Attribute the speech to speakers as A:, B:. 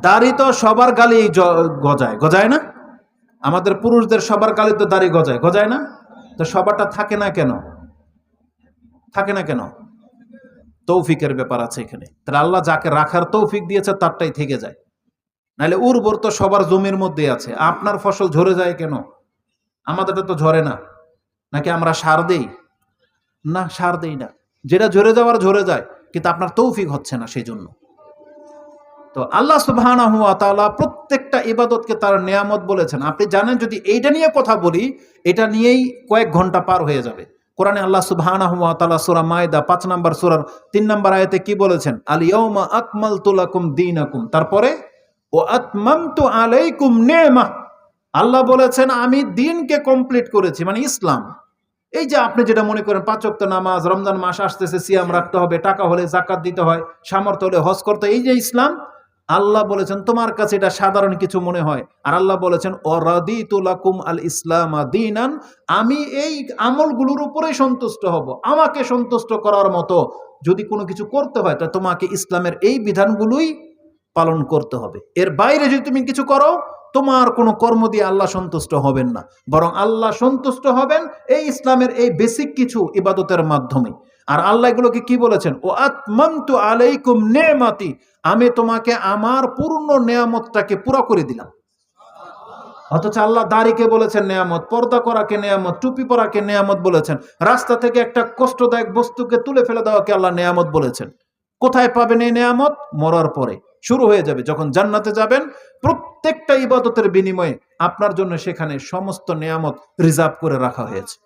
A: দাড়ি তো সবার গালি গজায়, গজায় না? আমাদের পুরুষদের সবার গালি তো দাড়ি গজায়, গজায় না? তো সবারটা থাকে না কেন? থাকে না কেন? তৌফিকের ব্যাপার আছে এখানে। তাহলে আল্লাহ যাকে রাখার তৌফিক দিয়েছে তারটাই থেকে যায়। নাহলে উর্বর তো সবার জমির মধ্যে আছে। আপনার ফসল ঝরে যায় কেন? আমাদেরটা তো ঝরে না। নাকি আমরা সার দেই? না, সার দেই না। যেটা ঝরে যাওয়ার ঝরে যায়, কিন্তু আপনার তৌফিক হচ্ছে না সেই জন্য। তো আল্লাহ সুবহানাহু ওয়া তাআলা প্রত্যেকটা ইবাদতকে তার নেয়ামত বলেছেন। আপনি জানেন, যদি এইটা নিয়ে কথা বলি, এটা নিয়েই কয়েক ঘন্টা পার হয়ে যাবে। কোরআনে আল্লাহ সুবহানাহু ওয়া তাআলা সূরা মায়দা ৫ নম্বর সূরার ৩ নম্বর আয়াতে কি বলেছেন? আল ইয়াউমা আকমালতু লাকুম দীনাকুম। তারপরে ওয়া আতমামতু আলাইকুম নি'মাহ। আল্লাহ বলেছেন আমি দ্বীনকে কমপ্লিট করেছি, মানে ইসলাম। এই যে আপনি যেটা মনে করেন ৫ ওয়াক্ত নামাজ, রমজান মাস আসতেছে, সিয়াম রাখতে হবে, টাকা হলে যাকাত দিতে হয়, সামর্থ্য হলে হজ করতে, এই যে ইসলাম, আল্লাহ বলেছেন তোমার কাছে এটা সাধারণ কিছু মনে হয়। আর আল্লাহ বলেছেন ওয়ারাদিতু লাকুম আল ইসলাম দীনান, আমি এই আমলগুলোর উপরেই সন্তুষ্ট হব। আমাকে সন্তুষ্ট করার মতো যদি কোনো কিছু করতে হয়, তা তোমাকে ইসলামের এই বিধানগুলোই পালন করতে হবে। এর বাইরে যদি তুমি কিছু করো, তোমার কোনো কর্ম দিয়ে আল্লাহ সন্তুষ্ট হবেন না, বরং আল্লাহ সন্তুষ্ট হবেন এই ইসলামের এই বেসিক কিছু ইবাদতের মাধ্যমে। আর আল্লাহ এগুলোকে কি বলেছেন? ও আতমামতু আলাইকুম নি'মাতি, আমি তোমাকে আমার পূর্ণ নেয়ামতটাকে পুরো করে দিলাম। অথচ আল্লাহ দাড়িকে বলেছেন নেয়ামত, পর্দা করাকে নেয়ামত, টুপি পরাকে নেয়ামত বলেছেন, রাস্তা থেকে একটা কষ্টদায়ক বস্তুকে তুলে ফেলে দেওয়াকে আল্লাহ নেয়ামত বলেছেন। কোথায় পাবেন এই নেয়ামত? মরার পরে শুরু হয়ে যাবে। যখন জান্নাতে যাবেন, প্রত্যেকটা ইবাদতের বিনিময়ে আপনার জন্য সেখানে সমস্ত নেয়ামত রিজার্ভ করে রাখা হয়েছে।